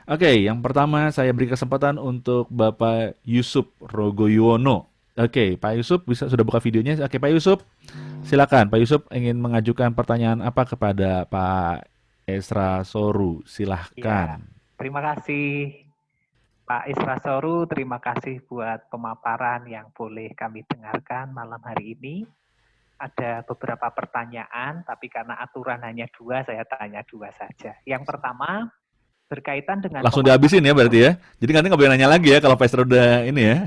Oke, yang pertama saya beri kesempatan untuk Bapak Yusuf Rogoyuwono. Oke, Pak Yusuf sudah buka videonya. Oke, Pak Yusuf, silakan. Pak Yusuf ingin mengajukan pertanyaan apa kepada Pak Esra Soru? Ya, Silahkan. terima kasih Pak Isra Soru, terima kasih buat pemaparan yang boleh kami dengarkan malam hari ini. Ada beberapa pertanyaan, tapi karena aturan hanya dua, saya tanya dua saja. Yang pertama, berkaitan dengan Langsung dihabisin pemaparan. ya berarti ya. Jadi nanti nggak boleh nanya lagi ya kalau Pak Esra udah ini ya.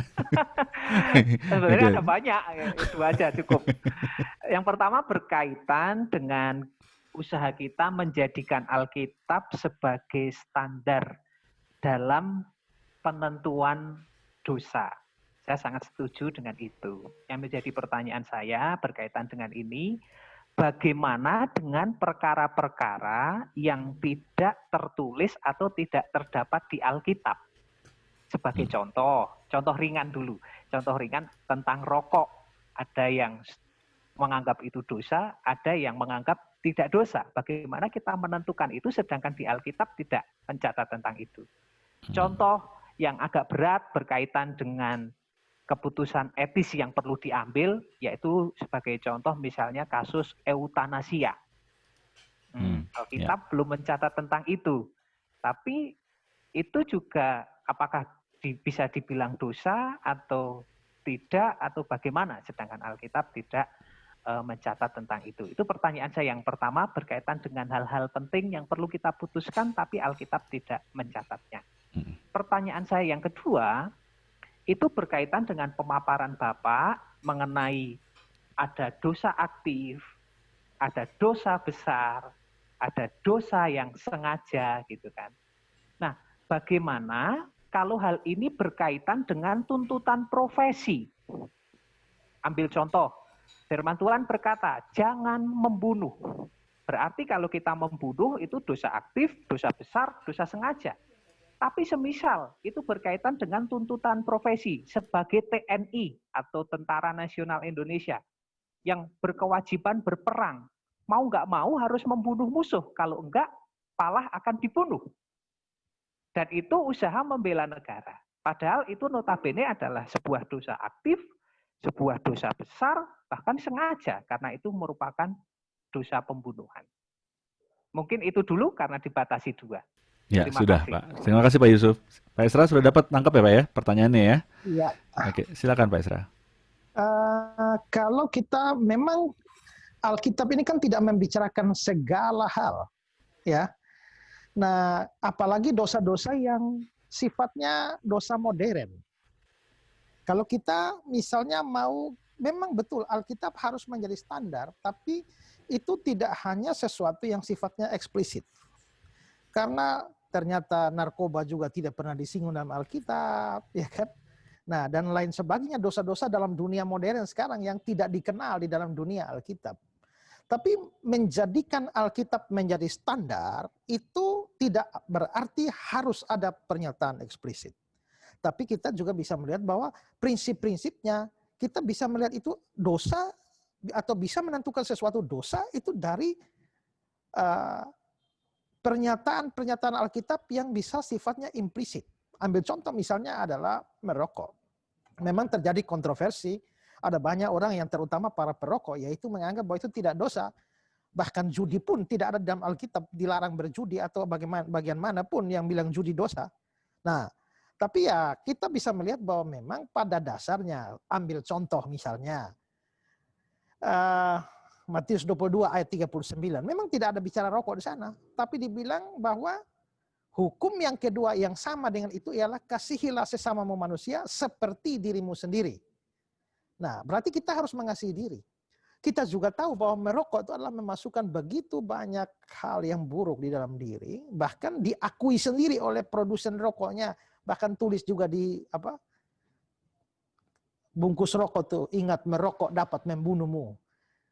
Sebenarnya Oke. ada banyak, dua aja cukup. Yang pertama berkaitan dengan usaha kita menjadikan Alkitab sebagai standar dalam penentuan dosa. Saya sangat setuju dengan itu. Yang menjadi pertanyaan saya berkaitan dengan ini, bagaimana dengan perkara-perkara yang tidak tertulis atau tidak terdapat di Alkitab? Sebagai contoh ringan dulu. Contoh ringan tentang rokok. Ada yang menganggap itu dosa, ada yang menganggap tidak dosa. Bagaimana kita menentukan itu sedangkan di Alkitab tidak mencatat tentang itu. Contoh yang agak berat berkaitan dengan keputusan etis yang perlu diambil, yaitu sebagai contoh misalnya kasus eutanasia. Ya. Alkitab belum mencatat tentang itu. Tapi itu juga apakah bisa dibilang dosa atau tidak atau bagaimana, sedangkan Alkitab tidak mencatat tentang itu. Itu pertanyaan saya yang pertama berkaitan dengan hal-hal penting yang perlu kita putuskan tapi Alkitab tidak mencatatnya. Pertanyaan saya yang kedua, itu berkaitan dengan pemaparan Bapak mengenai ada dosa aktif, ada dosa besar, ada dosa yang sengaja gitu kan. Nah, bagaimana kalau hal ini berkaitan dengan tuntutan profesi? Ambil contoh, firman Tuhan berkata, jangan membunuh. Berarti kalau kita membunuh itu dosa aktif, dosa besar, dosa sengaja. Tapi semisal itu berkaitan dengan tuntutan profesi sebagai TNI atau Tentara Nasional Indonesia yang berkewajiban berperang. Mau nggak mau harus membunuh musuh. Kalau enggak, palah akan dibunuh. Dan itu usaha membela negara. Padahal itu notabene adalah sebuah dosa aktif, sebuah dosa besar, bahkan sengaja. Karena itu merupakan dosa pembunuhan. Mungkin itu dulu karena dibatasi dua. Ya, Terima sudah, kasih. Pak. Terima kasih Pak Yusuf. Pak Esra sudah dapat nangkap ya, Pak ya, pertanyaannya ya. Ya, Oke, silakan Pak Esra. kalau kita memang Alkitab ini kan tidak membicarakan segala hal, ya. Nah, apalagi dosa-dosa yang sifatnya dosa modern. Kalau kita misalnya mau, memang betul Alkitab harus menjadi standar, tapi itu tidak hanya sesuatu yang sifatnya eksplisit. Karena ternyata narkoba juga tidak pernah disinggung dalam Alkitab, ya kan? Nah, dan lain sebagainya, dosa-dosa dalam dunia modern sekarang yang tidak dikenal di dalam dunia Alkitab. Tapi menjadikan Alkitab menjadi standar itu tidak berarti harus ada pernyataan eksplisit. Tapi kita juga bisa melihat bahwa prinsip-prinsipnya, kita bisa melihat itu dosa atau bisa menentukan sesuatu dosa itu dari pernyataan-pernyataan Alkitab yang bisa sifatnya implisit. Ambil contoh misalnya adalah merokok. Memang terjadi kontroversi, ada banyak orang yang terutama para perokok yaitu menganggap bahwa itu tidak dosa. Bahkan judi pun tidak ada dalam Alkitab dilarang berjudi atau bagian manapun yang bilang judi dosa. Nah, tapi ya kita bisa melihat bahwa memang pada dasarnya, ambil contoh misalnya Matius 22 ayat 39, memang tidak ada bicara rokok di sana, tapi dibilang bahwa hukum yang kedua yang sama dengan itu ialah kasihilah sesamamu manusia seperti dirimu sendiri. Nah, berarti kita harus mengasihi diri. Kita juga tahu bahwa merokok itu adalah memasukkan begitu banyak hal yang buruk di dalam diri, bahkan diakui sendiri oleh produsen rokoknya, bahkan tulis juga di bungkus rokok tuh, ingat merokok dapat membunuhmu.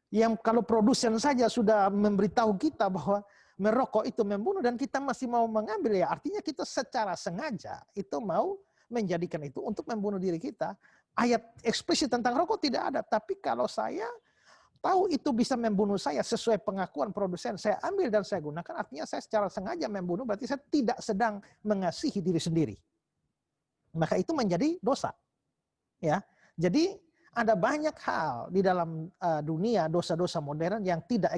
Yang kalau produsen saja sudah memberitahu kita bahwa merokok itu membunuh dan kita masih mau mengambil, ya artinya kita secara sengaja itu mau menjadikan itu untuk membunuh diri kita. Ayat eksplisit tentang rokok tidak ada, tapi kalau saya tahu itu bisa membunuh saya sesuai pengakuan produsen, saya ambil dan saya gunakan, artinya saya secara sengaja membunuh, berarti saya tidak sedang mengasihi diri sendiri. Maka itu menjadi dosa. Ya, jadi ada banyak hal di dalam dunia dosa-dosa modern yang tidak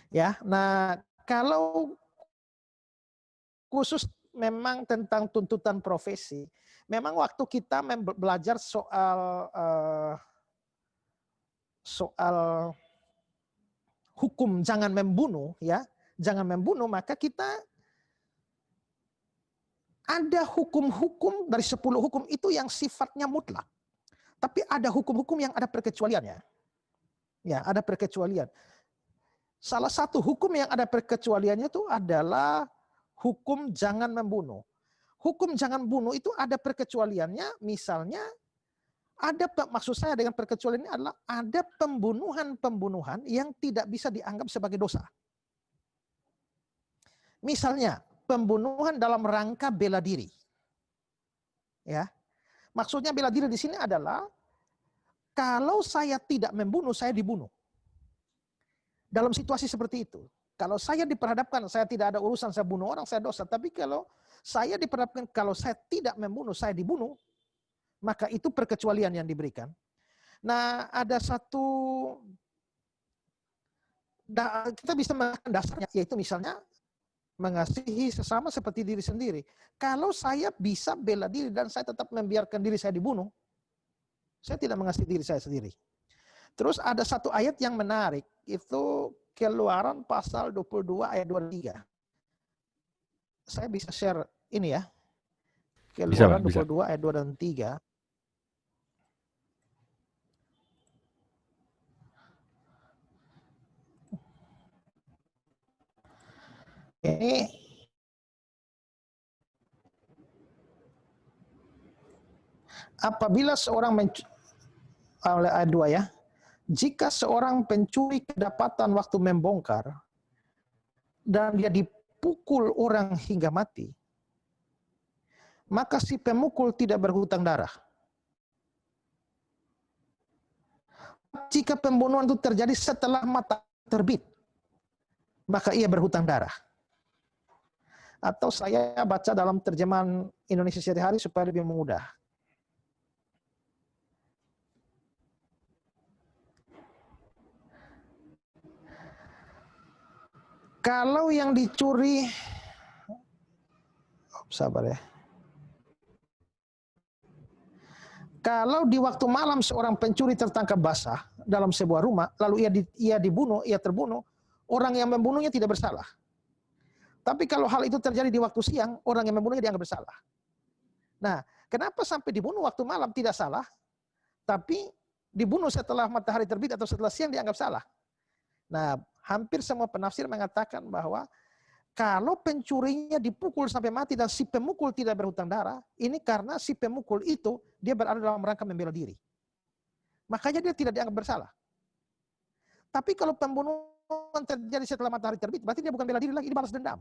ya. Nah, kalau khusus memang tentang tuntutan profesi, memang waktu kita belajar soal hukum jangan membunuh, ya, jangan membunuh, maka kita ada hukum-hukum dari 10 hukum itu yang sifatnya mutlak. Tapi ada hukum-hukum yang ada perkecualiannya. Ya, ada perkecualian. Salah satu hukum yang ada perkecualiannya itu adalah hukum jangan membunuh. Hukum jangan bunuh itu ada perkecualiannya, misalnya maksud saya dengan perkecualian ini adalah ada pembunuhan yang tidak bisa dianggap sebagai dosa. Misalnya, pembunuhan dalam rangka bela diri. Ya. Maksudnya bela diri di sini adalah kalau saya tidak membunuh, saya dibunuh. Dalam situasi seperti itu. Kalau saya diperhadapkan, saya tidak ada urusan, saya bunuh orang, saya dosa. Tapi kalau saya diperhadapkan, kalau saya tidak membunuh, saya dibunuh, maka itu perkecualian yang diberikan. Nah, ada satu, kita bisa mengatakan dasarnya, yaitu misalnya, mengasihi sesama seperti diri sendiri. Kalau saya bisa bela diri dan saya tetap membiarkan diri saya dibunuh, saya tidak mengasihi diri saya sendiri. Terus ada satu ayat yang menarik, itu Keluaran pasal 22 ayat 23. Saya bisa share ini ya. Keluaran Bisa, 22 ayat 2 dan 3. Ini apabila seorang ayat 2 ya. Jika seorang pencuri kedapatan waktu membongkar dan dia dipukul orang hingga mati, maka si pemukul tidak berhutang darah. Jika pembunuhan itu terjadi setelah matahari terbit, maka ia berhutang darah. Atau saya baca dalam terjemahan Indonesia sehari-hari supaya lebih mudah. Kalau yang dicuri, sabar ya. Kalau di waktu malam seorang pencuri tertangkap basah dalam sebuah rumah, lalu ia terbunuh, orang yang membunuhnya tidak bersalah. Tapi kalau hal itu terjadi di waktu siang, orang yang membunuhnya dianggap bersalah. Nah, kenapa sampai dibunuh waktu malam tidak salah, tapi dibunuh setelah matahari terbit atau setelah siang dianggap salah? Nah, hampir semua penafsir mengatakan bahwa kalau pencurinya dipukul sampai mati dan si pemukul tidak berhutang darah, ini karena si pemukul itu dia berada dalam rangka membela diri. Makanya dia tidak dianggap bersalah. Tapi kalau pembunuhan terjadi setelah matahari terbit, berarti dia bukan bela diri lagi, dia balas dendam.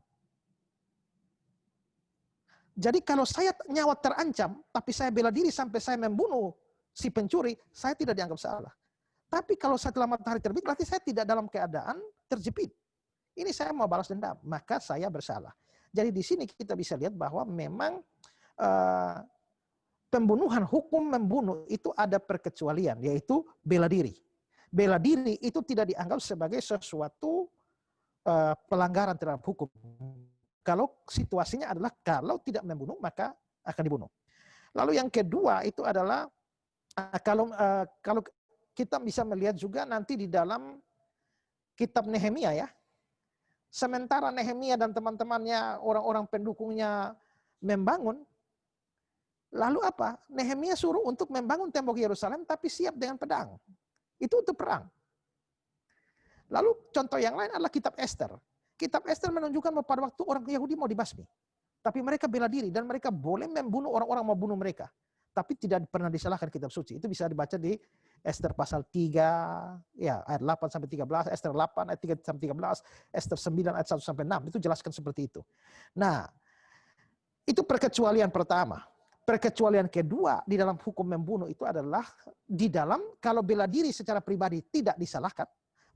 Jadi kalau saya nyawa terancam, tapi saya bela diri sampai saya membunuh si pencuri, saya tidak dianggap salah. Tapi kalau setelah matahari terbit, berarti saya tidak dalam keadaan terjepit. Ini saya mau balas dendam, maka saya bersalah. Jadi di sini kita bisa lihat bahwa memang pembunuhan, hukum membunuh itu ada perkecualian, yaitu bela diri. Bela diri itu tidak dianggap sebagai sesuatu pelanggaran terhadap hukum. Kalau situasinya adalah kalau tidak membunuh, maka akan dibunuh. Lalu yang kedua itu adalah kalau kita bisa melihat juga nanti di dalam kitab Nehemia ya. Sementara Nehemia dan teman-temannya, orang-orang pendukungnya membangun, lalu apa? Nehemia suruh untuk membangun tembok Yerusalem tapi siap dengan pedang. Itu untuk perang. Lalu contoh yang lain adalah kitab Ester. Kitab Ester menunjukkan bahwa pada waktu orang Yahudi mau dibasmi. Tapi mereka bela diri dan mereka boleh membunuh orang-orang mau bunuh mereka. Tapi tidak pernah disalahkan kitab suci. Itu bisa dibaca di Ester pasal 3, ya, ayat 8 sampai 13, Ester 8 ayat 3 sampai 13, Ester 9 ayat 1 sampai 6. Itu jelaskan seperti itu. Nah, itu perkecualian pertama. Perkecualian kedua di dalam hukum membunuh itu adalah di dalam kalau bela diri secara pribadi tidak disalahkan,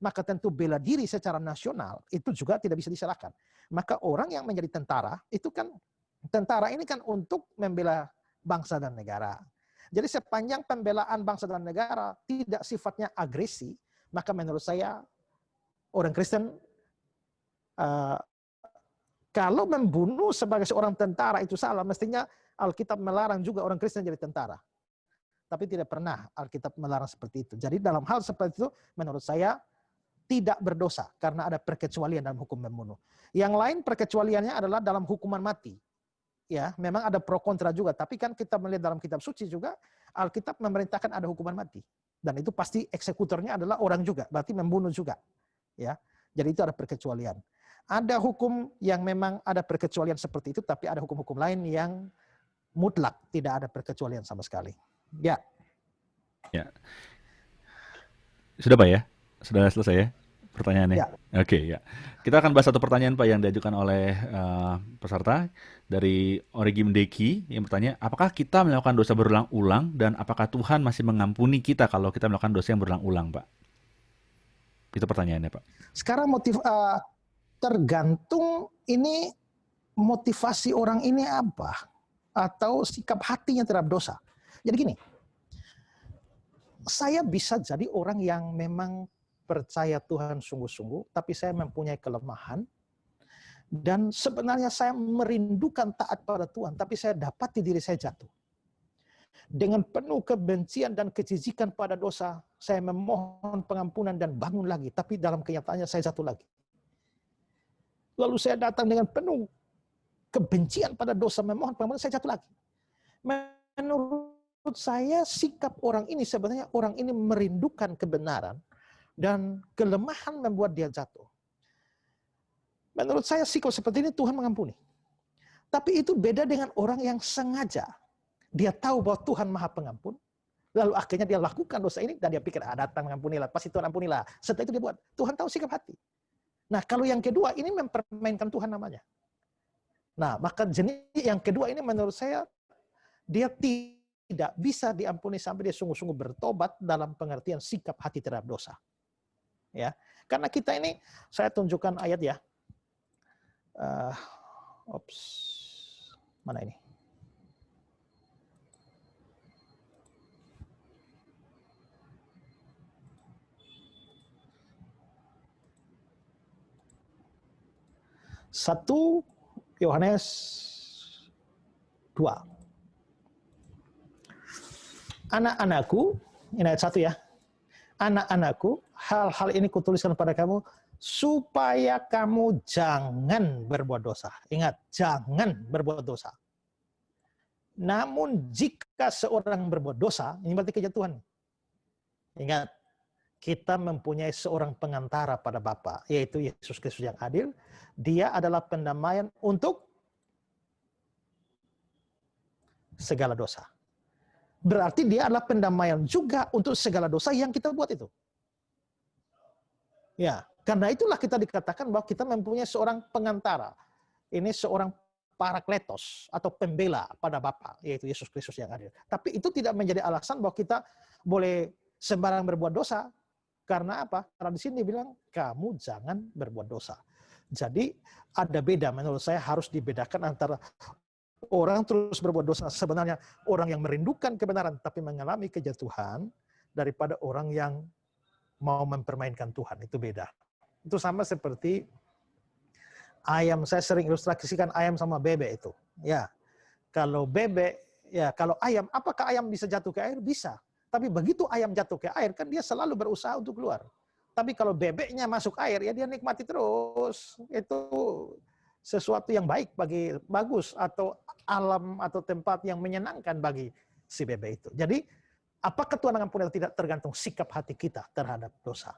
maka tentu bela diri secara nasional itu juga tidak bisa disalahkan. Maka orang yang menjadi tentara itu kan, tentara ini kan untuk membela bangsa dan negara. Jadi sepanjang pembelaan bangsa dan negara tidak sifatnya agresi, maka menurut saya orang Kristen kalau membunuh sebagai seorang tentara itu salah, mestinya Alkitab melarang juga orang Kristen jadi tentara. Tapi tidak pernah Alkitab melarang seperti itu. Jadi dalam hal seperti itu menurut saya tidak berdosa karena ada perkecualian dalam hukum membunuh. Yang lain perkecualiannya adalah dalam hukuman mati. Ya, memang ada pro kontra juga, tapi kan kita melihat dalam kitab suci juga Alkitab memerintahkan ada hukuman mati. Dan itu pasti eksekutornya adalah orang juga, berarti membunuh juga. Ya. Jadi itu ada perkecualian. Ada hukum yang memang ada perkecualian seperti itu, tapi ada hukum-hukum lain yang mutlak, tidak ada perkecualian sama sekali. Ya. Ya. Sudah Pak ya? Sudah selesai ya pertanyaannya? Ya. Oke, ya. Kita akan bahas satu pertanyaan Pak yang diajukan oleh peserta dari Origi Mendeki yang bertanya, apakah kita melakukan dosa berulang-ulang dan apakah Tuhan masih mengampuni kita kalau kita melakukan dosa yang berulang-ulang, Pak? Itu pertanyaannya, Pak. Sekarang tergantung ini motivasi orang ini apa atau sikap hatinya terhadap dosa. Jadi gini, saya bisa jadi orang yang memang percaya Tuhan sungguh-sungguh, tapi saya mempunyai kelemahan, dan sebenarnya saya merindukan taat pada Tuhan, tapi saya dapati diri saya jatuh. Dengan penuh kebencian dan kejijikan pada dosa, saya memohon pengampunan dan bangun lagi, tapi dalam kenyataannya saya jatuh lagi. Lalu saya datang dengan penuh kebencian pada dosa, memohon pengampunan, saya jatuh lagi. Menurut saya sikap orang ini sebenarnya orang ini merindukan kebenaran, dan kelemahan membuat dia jatuh. Menurut saya sikap seperti ini Tuhan mengampuni. Tapi itu beda dengan orang yang sengaja. Dia tahu bahwa Tuhan Maha Pengampun, lalu akhirnya dia lakukan dosa ini dan dia pikir, datang mengampunilah, pasti Tuhan ampunilah. Setelah itu dia buat. Tuhan tahu sikap hati. Nah, kalau yang kedua ini mempermainkan Tuhan namanya. Nah, maka jenis yang kedua ini menurut saya dia tidak bisa diampuni sampai dia sungguh-sungguh bertobat dalam pengertian sikap hati terhadap dosa. Ya, karena kita ini, saya tunjukkan ayat ya. Mana ini? Satu Yohanes 2. Anak-anakku, ini ayat 1 ya. Anak-anakku, hal-hal ini kutuliskan pada kamu supaya kamu jangan berbuat dosa. Ingat, jangan berbuat dosa. Namun jika seorang berbuat dosa, ini berarti kejatuhan. Ingat, kita mempunyai seorang pengantara pada Bapa, yaitu Yesus Kristus yang adil. Dia adalah pendamaian untuk segala dosa. Berarti dia adalah pendamaian juga untuk segala dosa yang kita buat itu. Ya, karena itulah kita dikatakan bahwa kita mempunyai seorang pengantara. Ini seorang parakletos atau pembela pada Bapa, yaitu Yesus Kristus yang adil. Tapi itu tidak menjadi alasan bahwa kita boleh sembarang berbuat dosa. Karena apa? Karena di sini bilang kamu jangan berbuat dosa. Jadi ada beda, menurut saya harus dibedakan antara orang terus berbuat dosa, sebenarnya orang yang merindukan kebenaran tapi mengalami kejatuhan, daripada orang yang mau mempermainkan Tuhan. Itu beda. Itu sama seperti ayam. Saya sering ilustrasikan ayam sama bebek itu. Ya, kalau bebek, ya kalau ayam, apakah ayam bisa jatuh ke air? Bisa. Tapi begitu ayam jatuh ke air, kan dia selalu berusaha untuk keluar. Tapi kalau bebeknya masuk air, ya dia nikmati terus. Itu sesuatu yang bagus atau alam atau tempat yang menyenangkan bagi si bebek itu. Jadi apakah Tuhan mengampuni atau tidak tergantung sikap hati kita terhadap dosa.